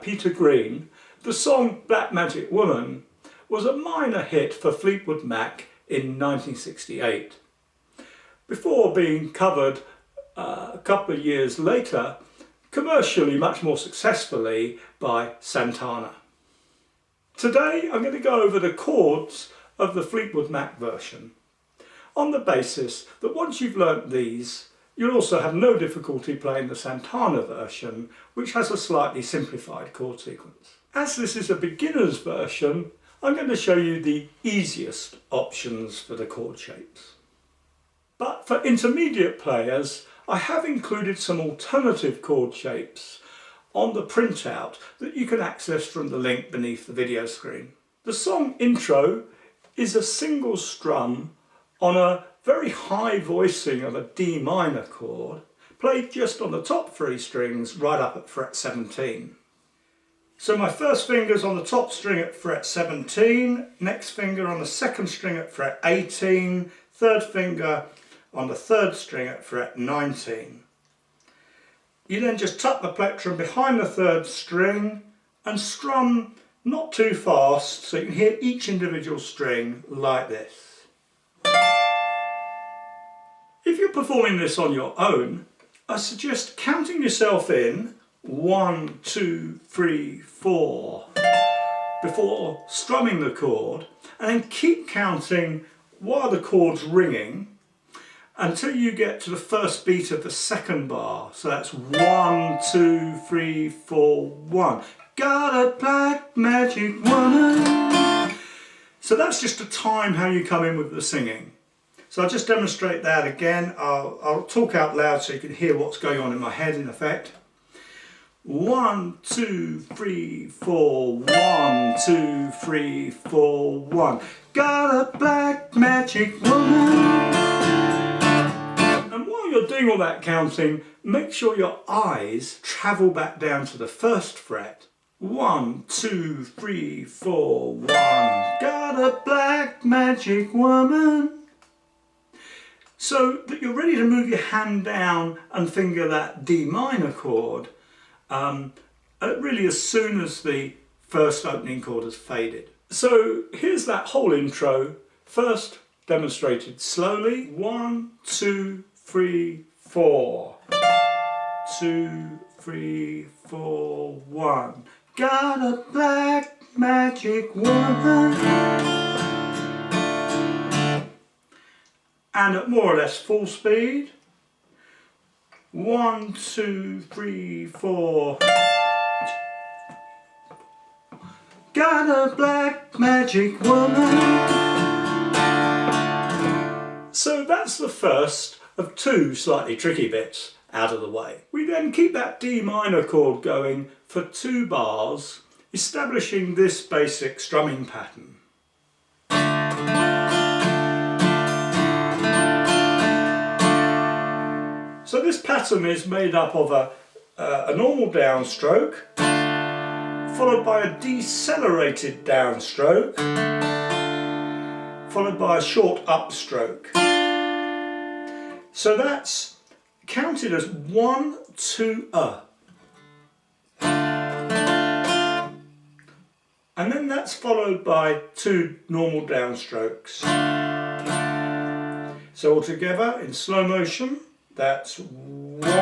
Peter Green, the song Black Magic Woman was a minor hit for Fleetwood Mac in 1968, before being covered a couple of years later, commercially much more successfully, by Santana. Today I'm going to go over the chords of the Fleetwood Mac version, on the basis that once you've learnt these, you'll also have no difficulty playing the Santana version, which has a slightly simplified chord sequence. As this is a beginner's version, I'm going to show you the easiest options for the chord shapes. But for intermediate players, I have included some alternative chord shapes on the printout that you can access from the link beneath the video screen. The song intro is a single strum on a very high voicing of a D minor chord, played just on the top 3 strings right up at fret 17. So my first finger's on the top string at fret 17, next finger on the second string at fret 18, third finger on the third string at fret 19. You then just tuck the plectrum behind the third string and strum not too fast so you can hear each individual string like this. If you're performing this on your own, I suggest counting yourself in 1, 2, 3, 4 before strumming the chord, and then keep counting while the chord's ringing until you get to the first beat of the second bar. So that's 1, 2, 3, 4, 1. Got a black magic woman. So that's just to time how you come in with the singing. So I'll just demonstrate that again. I'll talk out loud so you can hear what's going on in my head in effect. 1, 2, 3, 4, 1, 2, 3, 4, 1. Got a black magic woman. And while you're doing all that counting, make sure your eyes travel back down to the first fret. 1, 2, 3, 4, 1. Got a black magic woman. So that you're ready to move your hand down and finger that D minor chord, really as soon as the first opening chord has faded. So here's that whole intro, first demonstrated slowly. 1, 2, 3, 4. 2, 3, 4, 1. Got a black magic woman. And at more or less full speed. 1, 2, 3, 4. Got a black magic woman. So that's the first of 2 slightly tricky bits out of the way. We then keep that D minor chord going for 2 bars, establishing this basic strumming pattern. So this pattern is made up of a normal downstroke, followed by a decelerated downstroke, followed by a short upstroke. So that's counted as 1, 2, and then that's followed by 2 normal downstrokes. So altogether in slow motion, that's 1, 2, 3,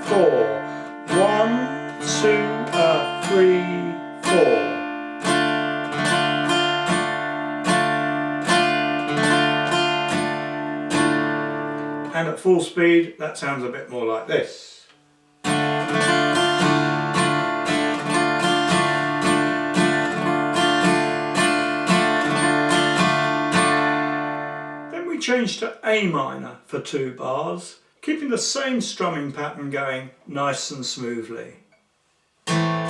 4. 1, 2, 3, 4. And at full speed, that sounds a bit more like this. Change to A minor for 2 bars, keeping the same strumming pattern going nice and smoothly. Then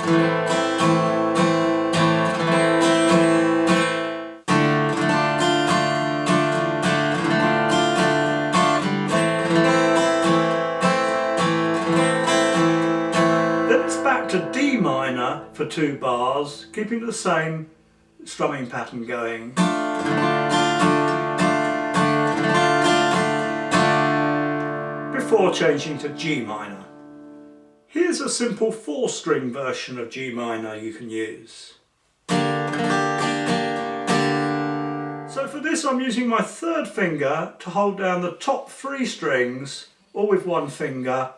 it's back to D minor for 2 bars, keeping the same strumming pattern going. Before changing to G minor. Here's a simple 4-string version of G minor you can use. So for this I'm using my 3rd finger to hold down the top 3 strings, all with 1 finger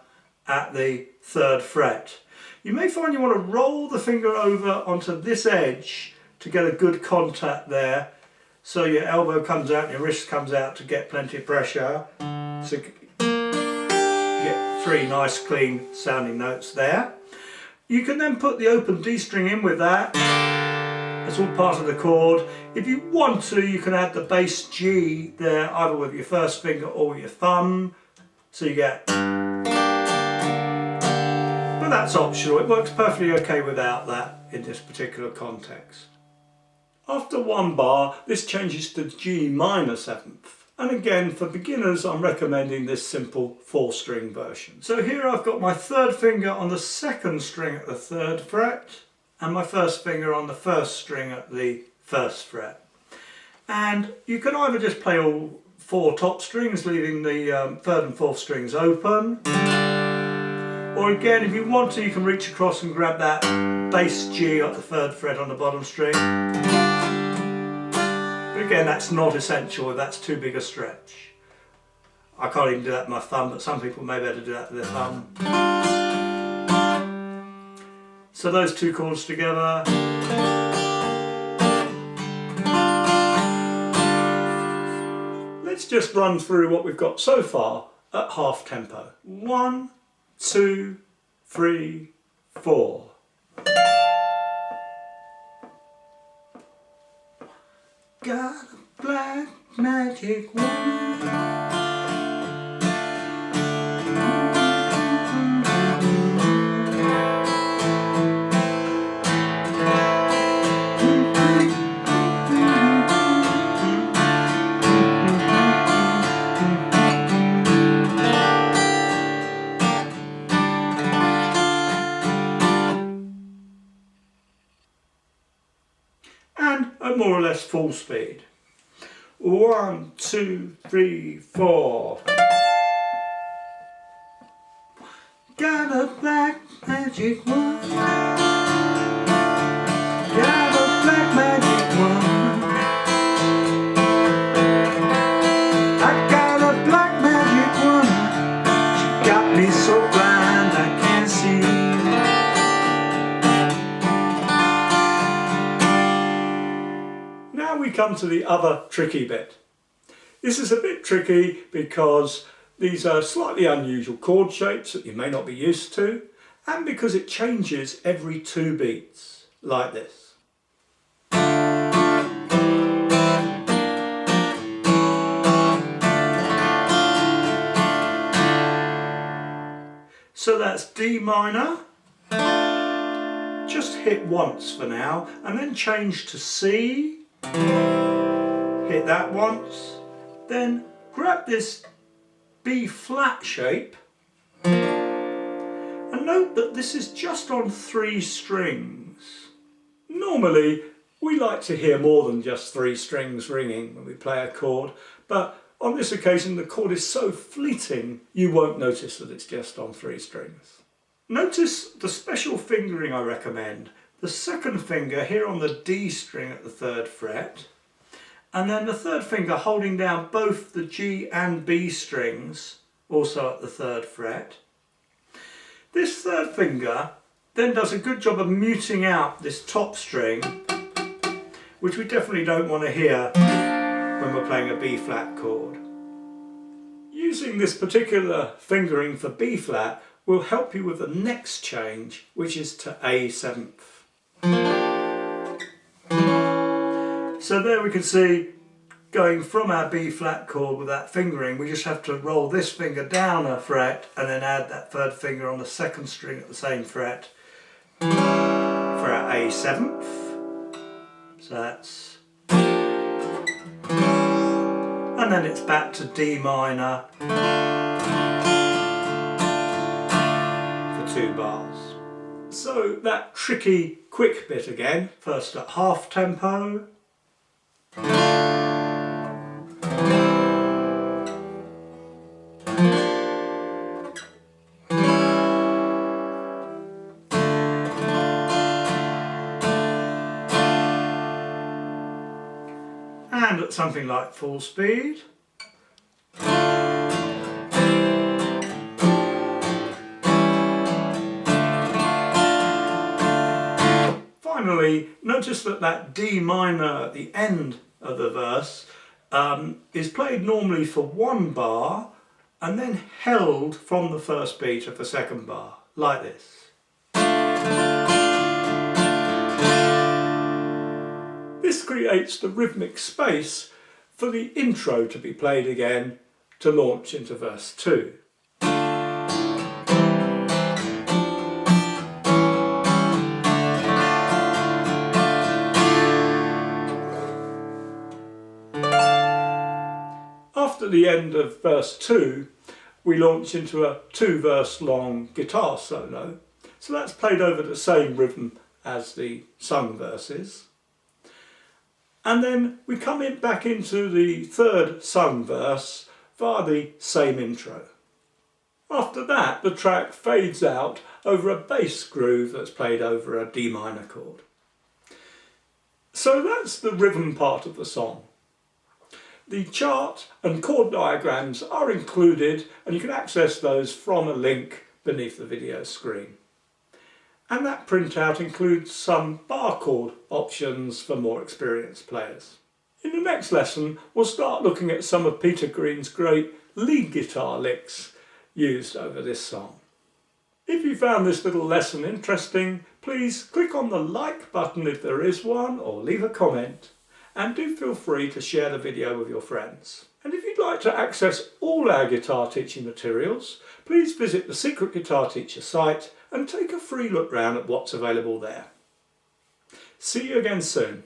at the 3rd fret. You may find you want to roll the finger over onto this edge to get a good contact there, so your elbow comes out and your wrist comes out to get plenty of pressure. So you get 3 nice clean sounding notes there. You can then put the open D string in with that. It's all part of the chord. If you want to, you can add the bass G there either with your 1st finger or with your thumb. So you get... But that's optional. It works perfectly okay without that in this particular context. After 1 bar, this changes to G minor 7th. And again, for beginners, I'm recommending this simple 4-string version. So here I've got my 3rd finger on the 2nd string at the 3rd fret, and my 1st finger on the 1st string at the 1st fret. And you can either just play all 4 top strings, leaving the 3rd and 4th strings open. Or again, if you want to, you can reach across and grab that bass G at the 3rd fret on the bottom string. But again, that's not essential if that's too big a stretch. I can't even do that with my thumb, but some people may be able to do that with their thumb. So those 2 chords together. Let's just run through what we've got so far at half tempo. 1, 2, 3, 4. Got a black magic wand. And at more or less full speed. 1, 2, 3, 4. Got a black magic wand. Got a black magic wand. I got a black magic wand. She got me so blind I can't see. Now we come to the other tricky bit. This is a bit tricky because these are slightly unusual chord shapes that you may not be used to, and because it changes every 2 beats, like this. So that's D minor. Just hit once for now, and then change to C. Hit that once, then grab this B flat shape and note that this is just on 3 strings. Normally we like to hear more than just 3 strings ringing when we play a chord, but on this occasion the chord is so fleeting you won't notice that it's just on 3 strings. Notice the special fingering I recommend. The 2nd finger here on the D string at the 3rd fret, and then the 3rd finger holding down both the G and B strings, also at the 3rd fret. This 3rd finger then does a good job of muting out this top string, which we definitely don't want to hear when we're playing a B flat chord. Using this particular fingering for B flat will help you with the next change, which is to A 7th. So there we can see, going from our B flat chord with that fingering, we just have to roll this finger down a fret and then add that 3rd finger on the 2nd string at the same fret for our A 7th. So that's... and then it's back to D minor for 2 bars. So that tricky quick bit again, first at half tempo. at something like full speed. Finally, notice that that D minor at the end of the verse is played normally for one bar and then held from the first beat of the second bar, like this. This creates the rhythmic space for the intro to be played again to launch into verse 2. After the end of verse 2, we launch into a 2-verse long guitar solo. So that's played over the same rhythm as the sung verses. And then we come back into the third sung verse via the same intro. After that, the track fades out over a bass groove that's played over a D minor chord. So that's the rhythm part of the song. The chart and chord diagrams are included, and you can access those from a link beneath the video screen. And that printout includes some bar chord options for more experienced players. In the next lesson, we'll start looking at some of Peter Green's great lead guitar licks used over this song. If you found this little lesson interesting, please click on the like button if there is one, or leave a comment. And do feel free to share the video with your friends. And if you'd like to access all our guitar teaching materials, please visit the Secret Guitar Teacher site and take a free look round at what's available there. See you again soon.